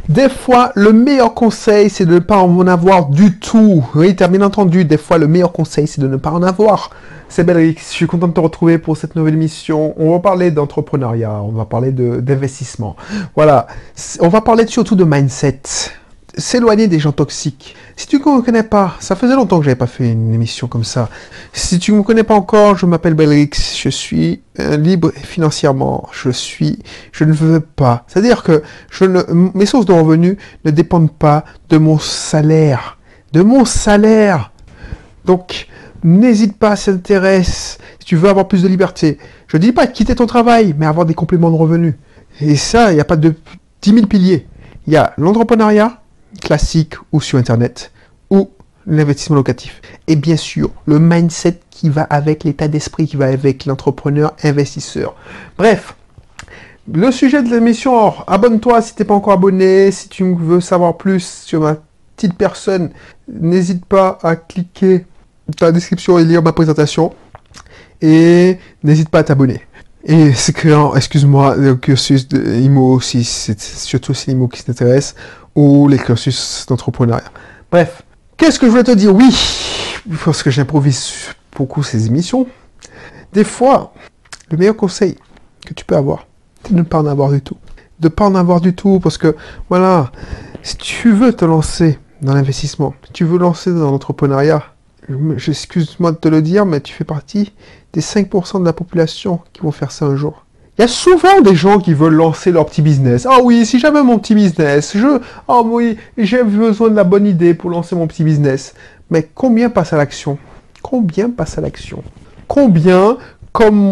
Des fois, le meilleur conseil, c'est de ne pas en avoir du tout. Oui, t'as bien entendu, des fois, le meilleur conseil, c'est de ne pas en avoir. C'est Belrix, je suis content de te retrouver pour cette nouvelle émission. On va parler d'entrepreneuriat, on va parler d'investissement. Voilà, on va parler surtout de mindset. S'éloigner des gens toxiques. Si tu ne me connais pas, ça faisait longtemps que j'avais pas fait une émission comme ça. Si tu ne me connais pas encore, je m'appelle Belrix, je suis libre financièrement, je ne veux pas. C'est-à-dire que mes sources de revenus ne dépendent pas de mon salaire. De mon salaire. Donc, n'hésite pas, ça t'intéresse, si tu veux avoir plus de liberté. Je ne dis pas de quitter ton travail, mais avoir des compléments de revenus. Et ça, il n'y a pas de 10 000 piliers. Il y a l'entrepreneuriat, classique ou sur Internet, ou l'investissement locatif. Et bien sûr, le mindset qui va avec l'état d'esprit, qui va avec l'entrepreneur investisseur. Bref, le sujet de l'émission, alors, abonne-toi si tu n'es pas encore abonné, si tu veux savoir plus sur ma petite personne, n'hésite pas à cliquer dans la description et lire ma présentation, et n'hésite pas à t'abonner. Et c'est que, excuse-moi, le cursus de IMO aussi, c'est surtout c'est l'IMO qui s'intéresse, ou les cursus d'entrepreneuriat. Bref, qu'est-ce que je voulais te dire? Oui, parce que j'improvise beaucoup ces émissions. Des fois, le meilleur conseil que tu peux avoir, c'est de ne pas en avoir du tout. De ne pas en avoir du tout, parce que, voilà, si tu veux te lancer dans l'investissement, si tu veux lancer dans l'entrepreneuriat, excuse-moi de te le dire, mais tu fais partie des 5% de la population qui vont faire ça un jour. Il y a souvent des gens qui veulent lancer leur petit business. Ah oui, si j'avais mon petit business, oh oui, j'ai besoin de la bonne idée pour lancer mon petit business. Mais combien passe à l'action? Combien passe à l'action? Combien, comme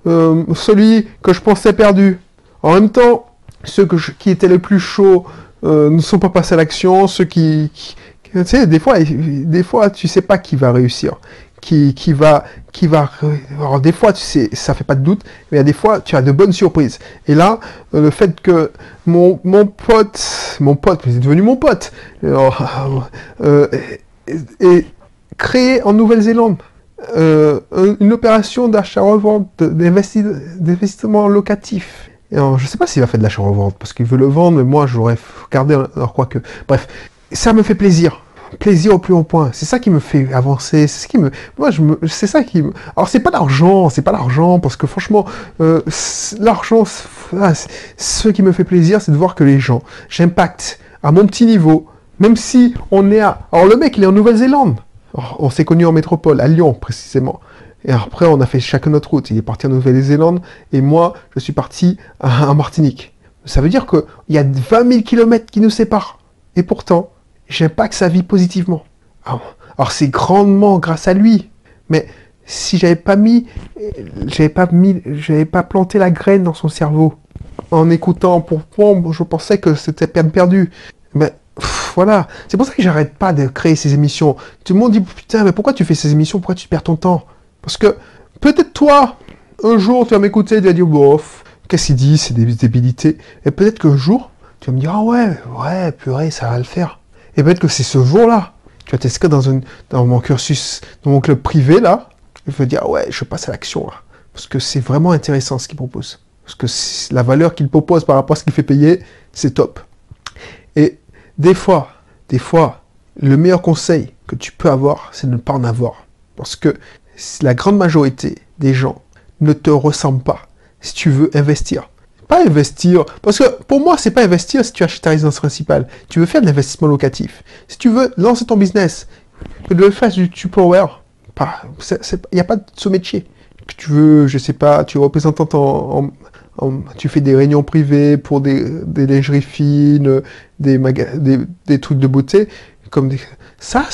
celui que je pensais perdu? En même temps, ceux qui étaient les plus chauds ne sont pas passés à l'action, ceux tu sais, des fois, tu sais pas qui va réussir, alors des fois, tu sais, ça fait pas de doute, mais il y a des fois, tu as de bonnes surprises. Et là, le fait que mon pote, mais c'est devenu mon pote, est créé en Nouvelle-Zélande une opération d'achat-revente, d'investissement locatif. Et alors, je sais pas s'il va faire de l'achat-revente, parce qu'il veut le vendre, mais moi, j'aurais regardé, alors quoi que... Bref, ça me fait plaisir. Plaisir au plus haut point. C'est ça qui me fait avancer. C'est ce qui me... c'est ça qui me... Alors, c'est pas l'argent, parce que franchement, l'argent, ce qui me fait plaisir, c'est de voir que les gens, j'impacte à mon petit niveau, même si on est à... Alors, le mec, il est en Nouvelle-Zélande. On s'est connus en métropole, à Lyon, précisément. Et après, on a fait chacun notre route. Il est parti en Nouvelle-Zélande, et moi, je suis parti en Martinique. Ça veut dire qu'il y a 20 000 kilomètres qui nous séparent. Et pourtant, j'impacte sa vie positivement. Alors c'est grandement grâce à lui. Mais si j'avais pas planté la graine dans son cerveau, en écoutant pour prendre, je pensais que c'était peine perdue. Mais voilà. C'est pour ça que j'arrête pas de créer ces émissions. Tout le monde dit, putain, mais pourquoi tu fais ces émissions? Pourquoi tu perds ton temps? Parce que peut-être toi, un jour, tu vas m'écouter, tu vas dire, bof, qu'est-ce qu'il dit? C'est des débilités. Et peut-être qu'un jour, tu vas me dire, ah ouais, purée, ça va le faire. Et peut-être que c'est ce jour-là, tu vas t'inscrire dans mon cursus, dans mon club privé, là, et tu vas dire, ah ouais, je passe à l'action, là. Parce que c'est vraiment intéressant ce qu'il propose. Parce que la valeur qu'il propose par rapport à ce qu'il fait payer, c'est top. Et des fois, le meilleur conseil que tu peux avoir, c'est de ne pas en avoir. Parce que la grande majorité des gens ne te ressemblent pas si tu veux investir. Pas investir, parce que pour moi, c'est pas investir si tu achètes ta résidence principale. Tu veux faire de l'investissement locatif. Si tu veux lancer ton business, que de le faire du Tupperware, il n'y a pas de sous-métier. Que tu veux, je sais pas, tu es représentant tu fais des réunions privées pour des lingeries fines, des trucs de beauté, ça,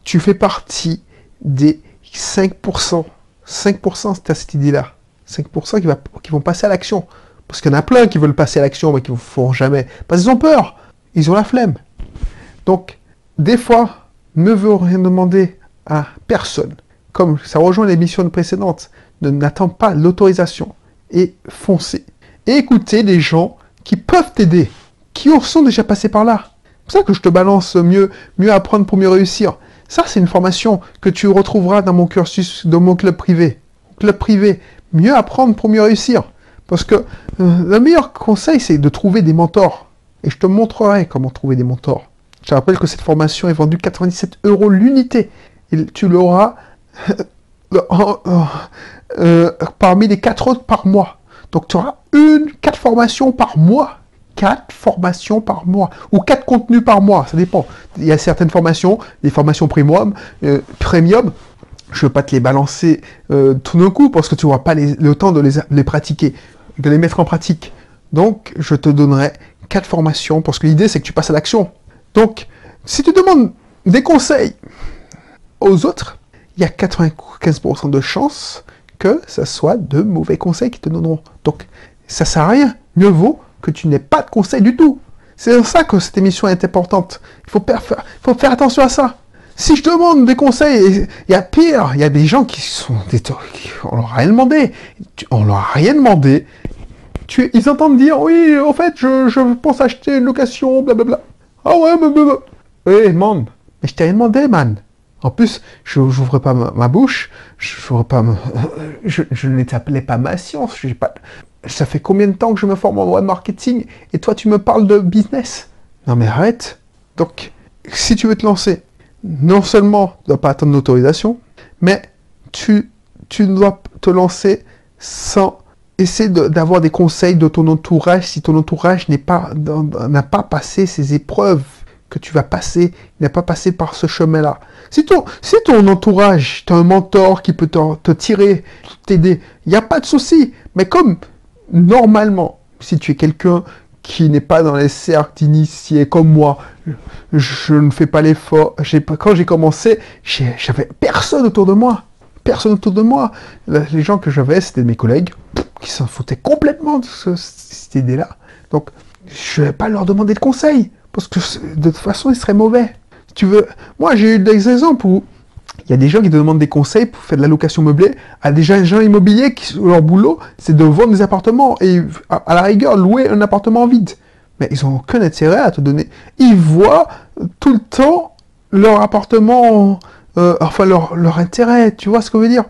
tu fais partie des 5%. 5%, c'est à cette idée-là. 5% qui vont passer à l'action. Parce qu'il y en a plein qui veulent passer à l'action, mais qui ne le feront jamais. Parce qu'ils ont peur. Ils ont la flemme. Donc, des fois, ne veux rien demander à personne. Comme ça rejoint l'émission précédente, n'attends pas l'autorisation. Et foncez. Et écoutez des gens qui peuvent t'aider, qui sont déjà passés par là. C'est pour ça que je te balance mieux apprendre pour mieux réussir. Ça, c'est une formation que tu retrouveras dans mon cursus, dans mon club privé. Club privé, mieux apprendre pour mieux réussir. Parce que le meilleur conseil, c'est de trouver des mentors. et je te montrerai comment trouver des mentors. Je te rappelle que cette formation est vendue 97 € l'unité. Et tu l'auras parmi les 4 autres par mois. Donc tu auras 4 formations par mois. 4 formations par mois. Ou 4 contenus par mois, ça dépend. Il y a certaines formations, des formations premium, je ne veux pas te les balancer tout d'un coup parce que tu n'auras pas le temps de les pratiquer, de les mettre en pratique. Donc, je te donnerai 4 formations parce que l'idée, c'est que tu passes à l'action. Donc, si tu demandes des conseils aux autres, il y a 95% de chances que ce soit de mauvais conseils qui te donneront. Donc, ça ne sert à rien. Mieux vaut que tu n'aies pas de conseils du tout. C'est pour ça que cette émission est importante. Il faut faire attention à ça. Si je demande des conseils, il y a pire, il y a des gens qui sont... On leur a rien demandé. On leur a rien demandé. Ils entendent dire, oui, en fait, je pense acheter une location, blablabla. Ah ouais, blablabla. Hey, man, mais je t'ai rien demandé, man. En plus, je n'ouvre pas ma bouche, je ne t'appelais pas ma science. Ça fait combien de temps que je me forme en web marketing et toi, tu me parles de business? Non, mais arrête. Donc, si tu veux te lancer, non seulement tu ne dois pas attendre l'autorisation, mais tu dois te lancer sans essayer d'avoir des conseils de ton entourage si ton entourage n'a pas passé ces épreuves que tu vas passer, n'a pas passé par ce chemin-là. Si ton entourage, tu as un mentor qui peut te tirer, t'aider, il n'y a pas de souci. Mais comme normalement, si tu es quelqu'un qui n'est pas dans les cercles d'initiés comme moi, je ne fais pas l'effort. Quand j'ai commencé, j'avais personne autour de moi. Personne autour de moi. Les gens que j'avais, c'était mes collègues qui s'en foutaient complètement de cette idée-là. Donc, je ne vais pas leur demander de conseils. Parce que de toute façon, ils seraient mauvais. Si tu veux, moi, j'ai eu des exemples où il y a des gens qui te demandent des conseils pour faire de la location meublée à des gens immobiliers qui, leur boulot, c'est de vendre des appartements et à la rigueur, louer un appartement vide. Mais ils n'ont aucun intérêt à te donner. Ils voient tout le temps leur appartement, leur intérêt, tu vois ce que je veux dire?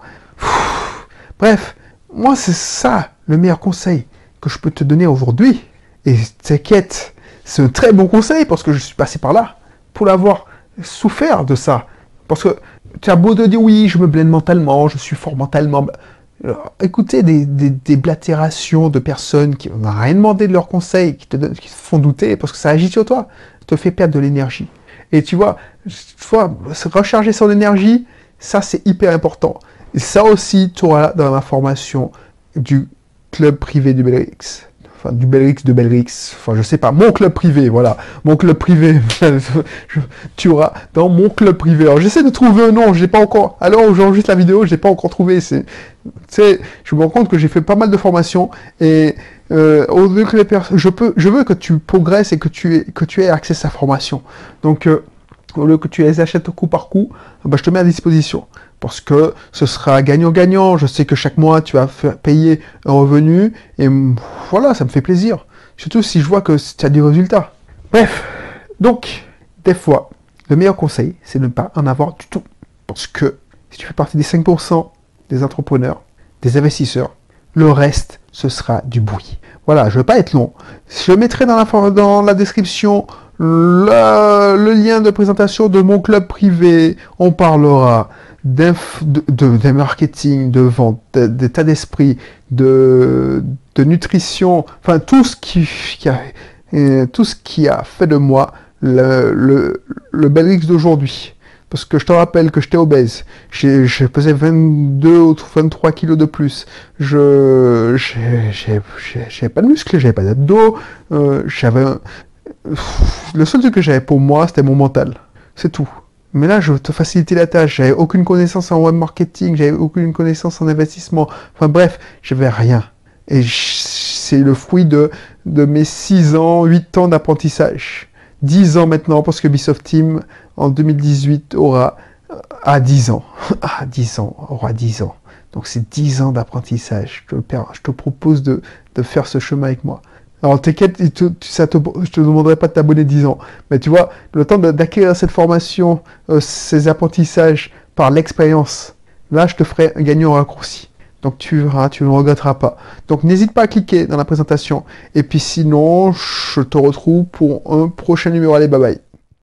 Bref, moi, c'est ça le meilleur conseil que je peux te donner aujourd'hui. Et t'inquiète, c'est un très bon conseil parce que je suis passé par là pour l'avoir souffert de ça. Parce que tu as beau te dire oui, je me blinde mentalement, je suis fort mentalement. Alors, écoutez des blatérations de personnes qui n'ont rien demandé de leurs conseils, qui te font douter parce que ça agit sur toi, te fait perdre de l'énergie. Et tu vois, recharger son énergie, ça c'est hyper important. Et ça aussi, tu auras dans ma formation du club privé du Belrix. Enfin, du Belrix de Belrix, enfin, je sais pas, mon club privé, voilà, mon club privé, tu auras dans mon club privé. Alors, j'essaie de trouver un nom, j'ai pas encore, alors où j'enregistre la vidéo, j'ai pas encore trouvé, je me rends compte que j'ai fait pas mal de formations, et, au lieu que je veux que tu progresses et que tu aies accès à sa formation. Donc, au lieu que tu les achètes coup par coup, bah, je te mets à disposition. Parce que ce sera gagnant-gagnant. Je sais que chaque mois, tu vas payer un revenu. Et voilà, ça me fait plaisir. Surtout si je vois que tu as du résultat. Bref, donc, des fois, le meilleur conseil, c'est de ne pas en avoir du tout. Parce que si tu fais partie des 5% des entrepreneurs, des investisseurs, le reste, ce sera du bruit. Voilà, je ne veux pas être long. Je mettrai dans la description le lien de présentation de mon club privé. On parlera de marketing, de vente, d'état d'esprit, de nutrition, enfin tout ce qui a fait de moi le Belrix d'aujourd'hui. Parce que je te rappelle que j'étais obèse, je pesais 22 ou 23 kilos de plus, j'avais pas de muscles, j'avais pas d'abdos, le seul truc que j'avais pour moi, c'était mon mental, c'est tout. Mais là, je veux te faciliter la tâche. J'avais aucune connaissance en web marketing, j'avais aucune connaissance en investissement. Enfin bref, j'avais rien. Et c'est le fruit de mes 6 ans, 8 ans d'apprentissage. 10 ans maintenant, parce que Ubisoft Team, en 2018, aura 10 ans. Aura 10 ans. Donc c'est 10 ans d'apprentissage. Je te propose de faire ce chemin avec moi. Alors t'inquiète, je te demanderai pas de t'abonner 10 ans. Mais tu vois, le temps d'acquérir cette formation, ces apprentissages par l'expérience, là je te ferai un gagnant raccourci. Donc tu verras, tu ne regretteras pas. Donc n'hésite pas à cliquer dans la présentation. Et puis sinon, je te retrouve pour un prochain numéro. Allez, bye bye.